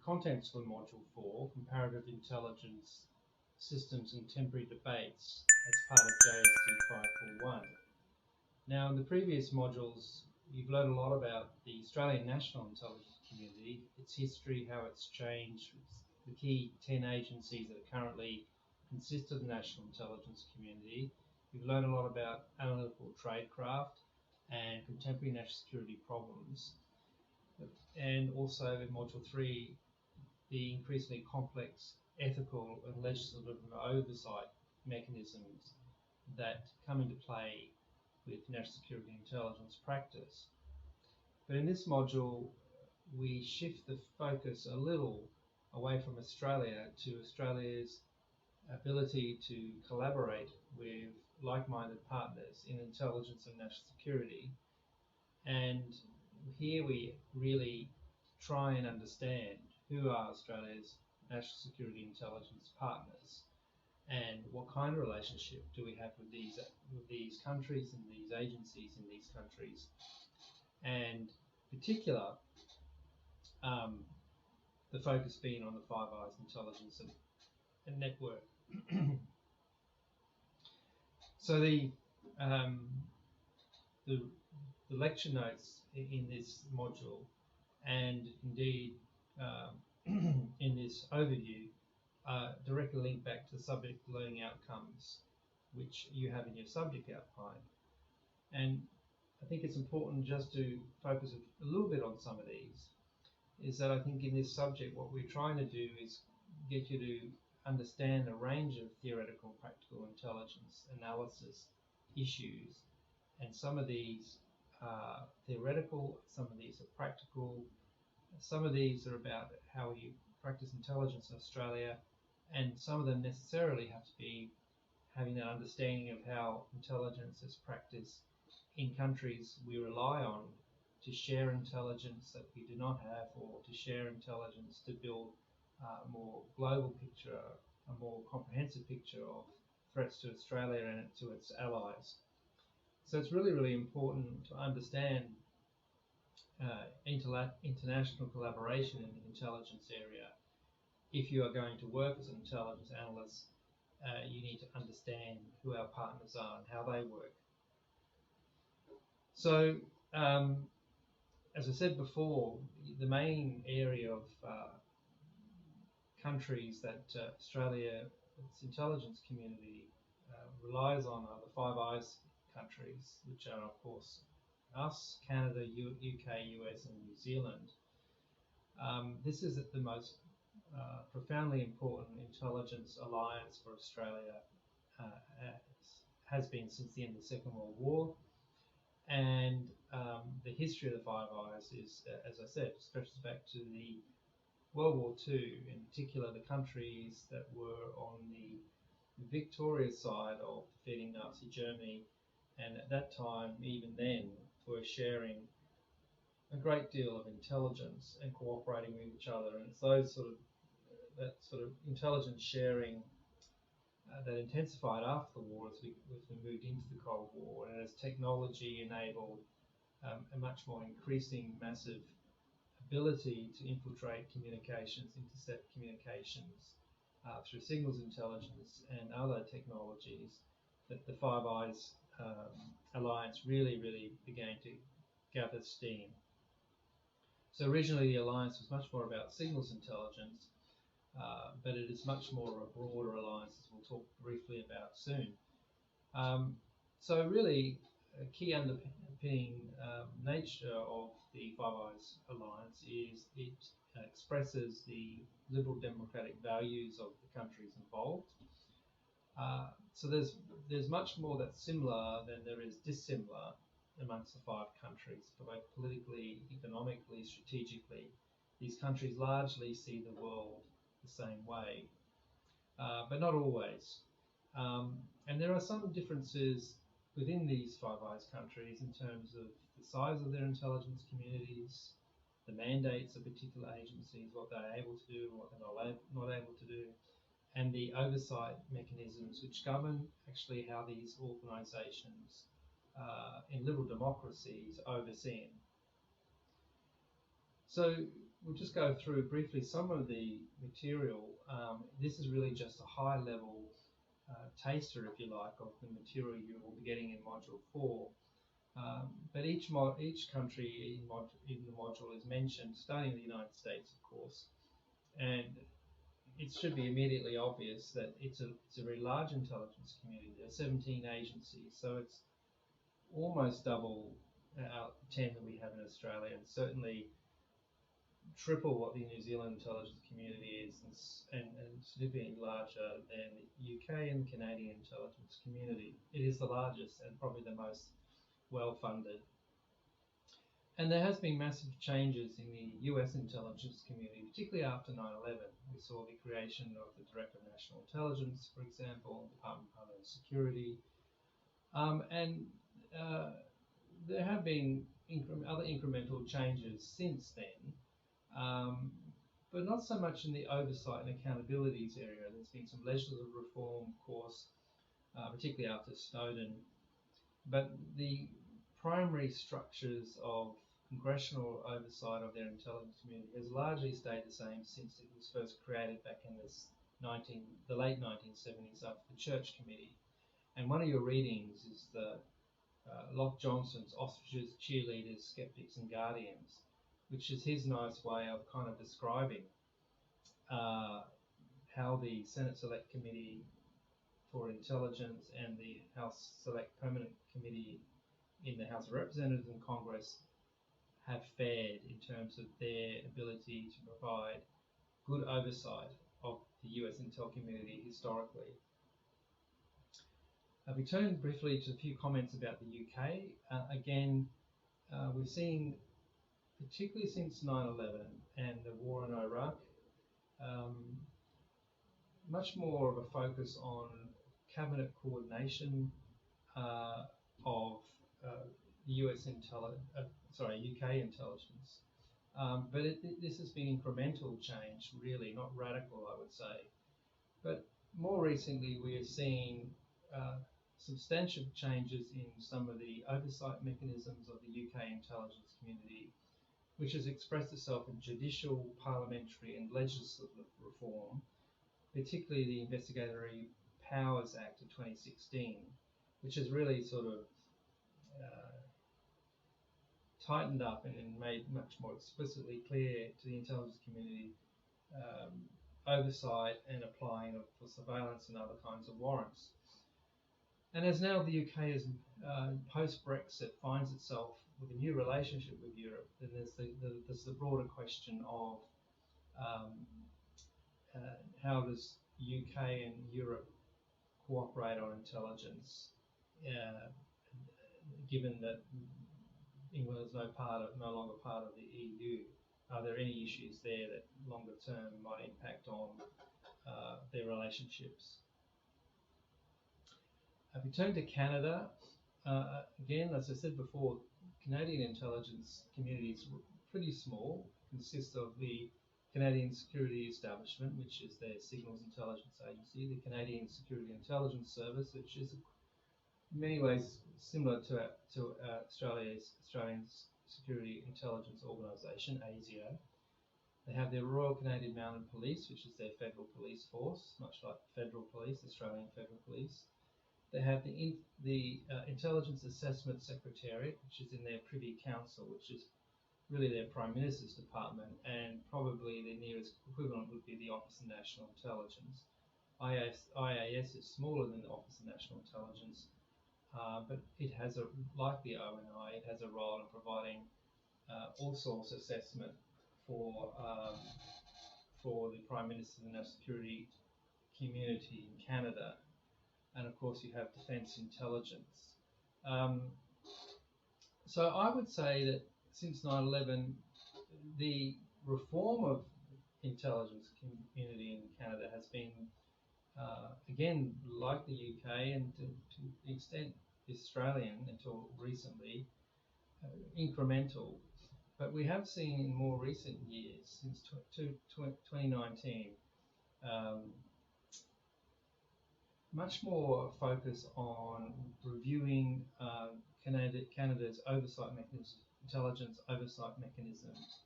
contents for Module 4, Comparative Intelligence Systems and Temporary Debates, as part of JST 541. Now, in the previous modules, you've learned a lot about the Australian National Intelligence Community, its history, how it's changed, the key 10 agencies that currently consist of the National Intelligence Community. You've learned a lot about analytical tradecraft and contemporary national security problems. And also in Module 3, the increasingly complex ethical and legislative oversight mechanisms that come into play with national security intelligence practice. But in this module, we shift the focus a little away from Australia to Australia's ability to collaborate with like-minded partners in intelligence and national security. And here we really try and understand who are Australia's national security intelligence partners and what kind of relationship do we have with these countries and these agencies in these countries. And in particular, the focus being on the Five Eyes intelligence and network. So the lecture notes in this module, and indeed in this overview, directly link back to the subject learning outcomes which you have in your subject outline. And I think it's important just to focus a little bit on some of these. Is that I think in this subject what we're trying to do is get you to understand a range of theoretical and practical intelligence analysis issues, and some of these are theoretical, some of these are practical, some of these are about how we practice intelligence in Australia, and some of them necessarily have to be having an understanding of how intelligence is practiced in countries we rely on to share intelligence that we do not have, or to share intelligence to build a more global picture, a more comprehensive picture of threats to Australia and to its allies. So it's really, really important to understand international collaboration in the intelligence area. If you are going to work as an intelligence analyst, you need to understand who our partners are and how they work. So, as I said before, the main area of countries that Australia, its intelligence community, relies on are the Five Eyes countries, which are, of course, us, Canada, UK, US, and New Zealand. This is the most profoundly important intelligence alliance for Australia, has been since the end of the Second World War. And the history of the Five Eyes is, as I said, stretches back to the World War II, in particular the countries that were on the victorious side of defeating Nazi Germany, and at that time, even then, were sharing a great deal of intelligence and cooperating with each other. And it's that sort of intelligence sharing that intensified after the war as we moved into the Cold War, and as technology enabled a much more increasing, massive ability to infiltrate communications, intercept communications through signals intelligence and other technologies, that the Five Eyes alliance really, really began to gather steam. So originally the alliance was much more about signals intelligence, but it is much more of a broader alliance, as we'll talk briefly about soon. So really, a key underpinning nature of the Five Eyes alliance is it expresses the liberal democratic values of the countries involved. So there's much more that's similar than there is dissimilar amongst the five countries, both politically, economically, strategically. These countries largely see the world the same way, but not always. And there are some differences within these Five Eyes countries in terms of the size of their intelligence communities, the mandates of particular agencies, what they're able to do and what they're not able to do, and the oversight mechanisms which govern actually how these organisations in liberal democracies overseen. So we'll just go through briefly some of the material. This is really just a high-level taster, if you like, of the material you will be getting in Module 4. But each country in the module is mentioned, starting with the United States, of course, and it should be immediately obvious that it's a very large intelligence community. There are 17 agencies, so it's almost double our 10 that we have in Australia, and certainly triple what the New Zealand intelligence community is, and significantly larger than the UK and Canadian intelligence community. It is the largest and probably the most well-funded. And there has been massive changes in the US intelligence community, particularly after 9/11. We saw the creation of the Director of National Intelligence, for example, Department of Homeland Security, and there have been other incremental changes since then, but not so much in the oversight and accountabilities area. There's been some legislative reform, of course, particularly after Snowden, but the primary structures of congressional oversight of their intelligence community has largely stayed the same since it was first created back in the late 1970s after the Church Committee. And one of your readings is the Locke Johnson's Ostriches, Cheerleaders, Skeptics and Guardians, which is his nice way of kind of describing how the Senate Select Committee for Intelligence and the House Select Permanent Committee in the House of Representatives and Congress have fared in terms of their ability to provide good oversight of the US intel community historically. We turn briefly to a few comments about the UK. Again, we're seeing, particularly since 9/11 and the war in Iraq, much more of a focus on cabinet coordination of the UK intelligence. But this has been incremental change, really, not radical, I would say. But more recently, we are seeing substantial changes in some of the oversight mechanisms of the UK intelligence community, which has expressed itself in judicial, parliamentary and legislative reform, particularly the Investigatory Powers Act of 2016, which has really sort of tightened up and made much more explicitly clear to the intelligence community oversight and applying for surveillance and other kinds of warrants. And as now the UK is post-Brexit finds itself with a new relationship with Europe, then there's the broader question of how does UK and Europe cooperate on intelligence, given that England is no longer part of the EU. Are there any issues there that longer term might impact on their relationships? If we turn to Canada, again, as I said before, Canadian intelligence community is pretty small. It consists of the Canadian Security Establishment, which is their Signals Intelligence Agency, the Canadian Security Intelligence Service, which is in many ways similar to Australian Security Intelligence Organisation, ASIO. They have their Royal Canadian Mounted Police, which is their federal police force, much like the Federal Police, Australian Federal Police. They have the Intelligence Assessment Secretariat, which is in their Privy Council, which is really their Prime Minister's department, and probably the nearest equivalent would be the Office of National Intelligence. IAS is smaller than the Office of National Intelligence, but it has like the ONI, it has a role in providing all source assessment for the Prime Minister and the National Security community in Canada. And of course you have defence intelligence. So I would say that since 9/11, the reform of intelligence community in Canada has been, again, like the UK and to the extent Australian until recently, incremental. But we have seen in more recent years, since 2019, much more focus on reviewing Canada's oversight mechanisms, intelligence oversight mechanisms.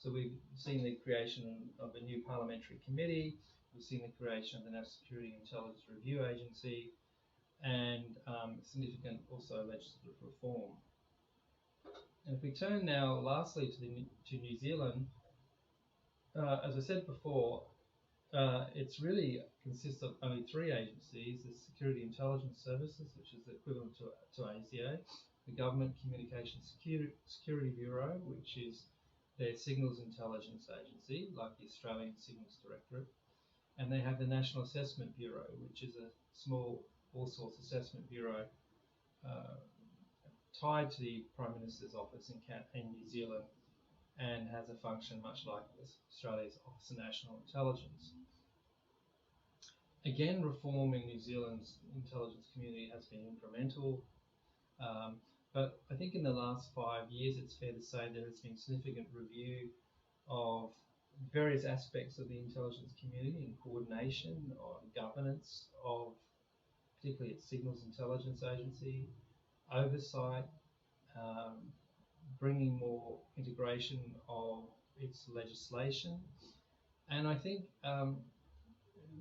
So we've seen the creation of a new parliamentary committee, we've seen the creation of the National Security and Intelligence Review Agency, and significant also legislative reform. And if we turn now lastly to New Zealand, as I said before, it's really consists of only 3 agencies: the Security Intelligence Services, which is equivalent to ASIO, the Government Communications Security Bureau, which is their signals intelligence agency, like the Australian Signals Directorate, and they have the National Assessment Bureau, which is a small all-source assessment bureau tied to the Prime Minister's office in New Zealand, and has a function much like Australia's Office of National Intelligence. Again, reform in New Zealand's intelligence community has been incremental, but I think in the last 5 years it's fair to say there has been significant review of various aspects of the intelligence community in coordination on governance of particularly its Signals Intelligence Agency, oversight, bringing more integration of its legislation. And I think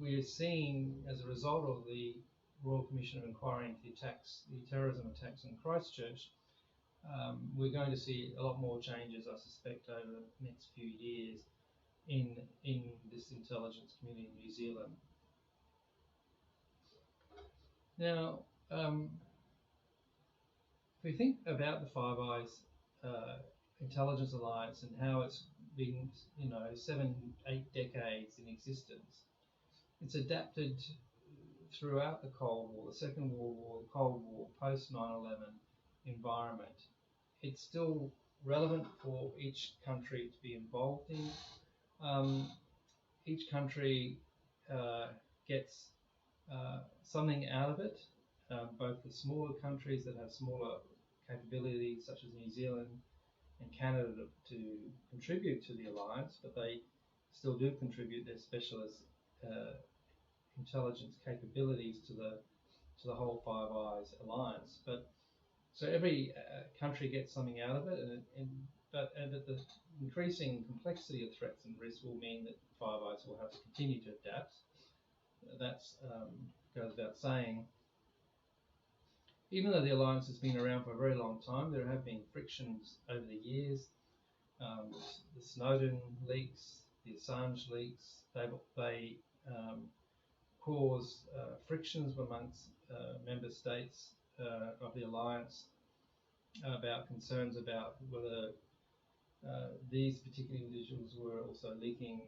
we are seeing, as a result of the Royal Commission of Inquiry into the terrorism attacks in Christchurch, we're going to see a lot more changes, I suspect, over the next few years in this intelligence community in New Zealand. Now, if we think about the Five Eyes Intelligence Alliance and how it's been, 7-8 decades in existence, it's adapted throughout the Cold War, the Second World War, the Cold War, post 9/11 environment. It's still relevant for each country to be involved in. Each country gets something out of it, both the smaller countries that have smaller capabilities, such as New Zealand and Canada, to contribute to the alliance, but they still do contribute their specialist intelligence capabilities to the whole Five Eyes alliance. But so every country gets something out of it, but the increasing complexity of threats and risks will mean that Five Eyes will have to continue to adapt. That goes without saying. Even though the alliance has been around for a very long time, there have been frictions over the years. The Snowden leaks, the Assange leaks, they cause frictions amongst member states of the alliance about concerns about whether these particular individuals were also leaking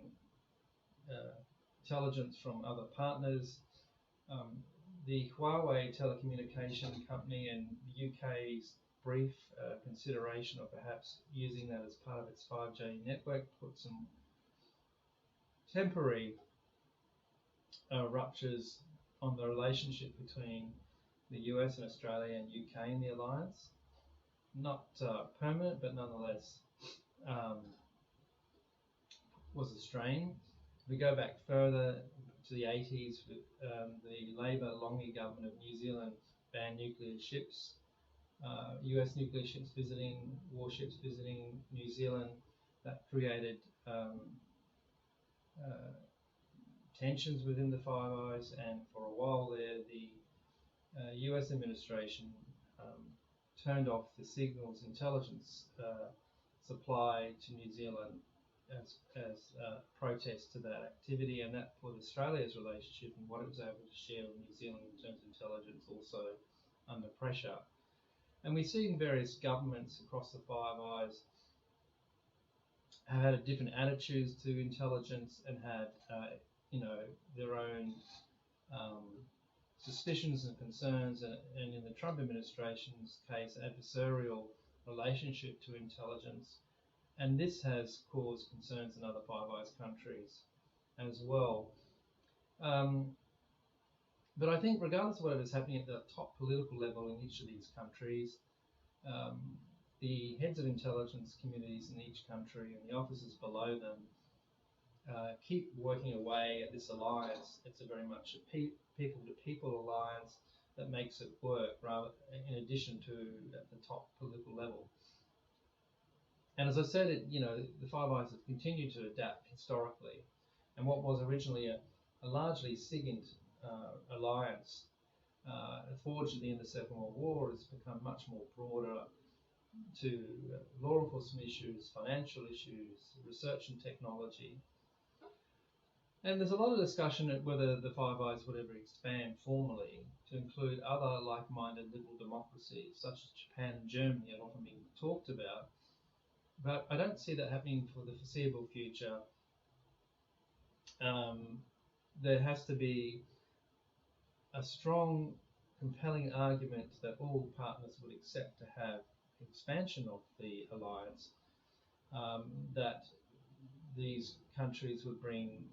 intelligence from other partners. The Huawei telecommunication company and the UK's brief consideration of perhaps using that as part of its 5G network put some temporary ruptures on the relationship between the US and Australia and UK in the alliance. Not permanent, but nonetheless was a strain. If we go back further to the 80s, with the Labor-Longy government of New Zealand banned nuclear ships, US nuclear ships visiting, warships visiting New Zealand. That created tensions within the Five Eyes, and for a while there, the US administration turned off the signals intelligence supply to New Zealand as protest to that activity, and that put Australia's relationship and what it was able to share with New Zealand in terms of intelligence also under pressure. And we've seen various governments across the Five Eyes have had different attitudes to intelligence and had their own suspicions and concerns, and in the Trump administration's case, adversarial relationship to intelligence. And this has caused concerns in other Five Eyes countries as well. But I think regardless of what is happening at the top political level in each of these countries, the heads of intelligence communities in each country and the officers below them keep working away at this alliance. It's a very much a people-to-people alliance that makes it work, rather in addition to at the top political level. And as I said, the Five Eyes have continued to adapt historically, and what was originally a largely SIGINT alliance forged at the end of the Second World War has become much more broader to law enforcement issues, financial issues, research and technology. And there's a lot of discussion at whether the Five Eyes would ever expand formally to include other like-minded liberal democracies, such as Japan and Germany, have often been talked about. But I don't see that happening for the foreseeable future. There has to be a strong, compelling argument that all partners would accept to have expansion of the alliance, that these countries would bring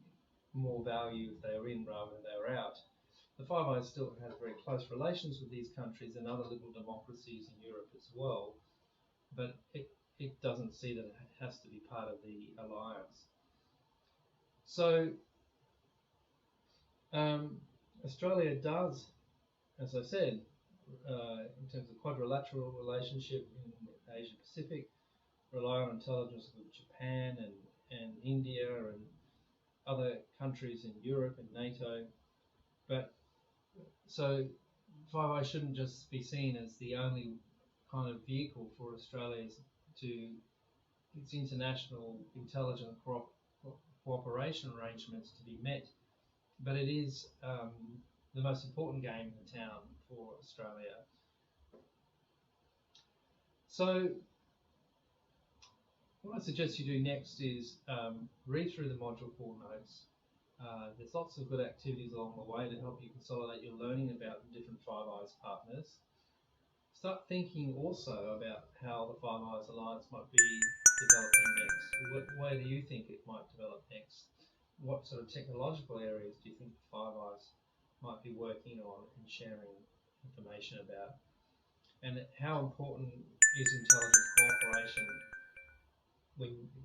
more value if they were in rather than they were out. The Five Eyes still has very close relations with these countries and other liberal democracies in Europe as well, but it doesn't see that it has to be part of the alliance. So Australia does, as I said, in terms of quadrilateral relationship in Asia Pacific, rely on intelligence with Japan and India and other countries in Europe and NATO. But so Five Eyes shouldn't just be seen as the only kind of vehicle for Australia's its international intelligence cooperation arrangements to be met, but it is the most important game in town for Australia. So what I suggest you do next is read through the Module 4 notes. There's lots of good activities along the way to help you consolidate your learning about the different Five Eyes partners. Start thinking also about how the Five Eyes Alliance might be developing next. Where do you think it might develop next? What sort of technological areas do you think the Five Eyes might be working on and sharing information about? And how important is intelligence cooperation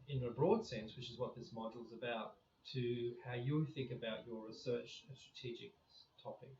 in a broad sense, which is what this module is about, to how you think about your research and strategic topic?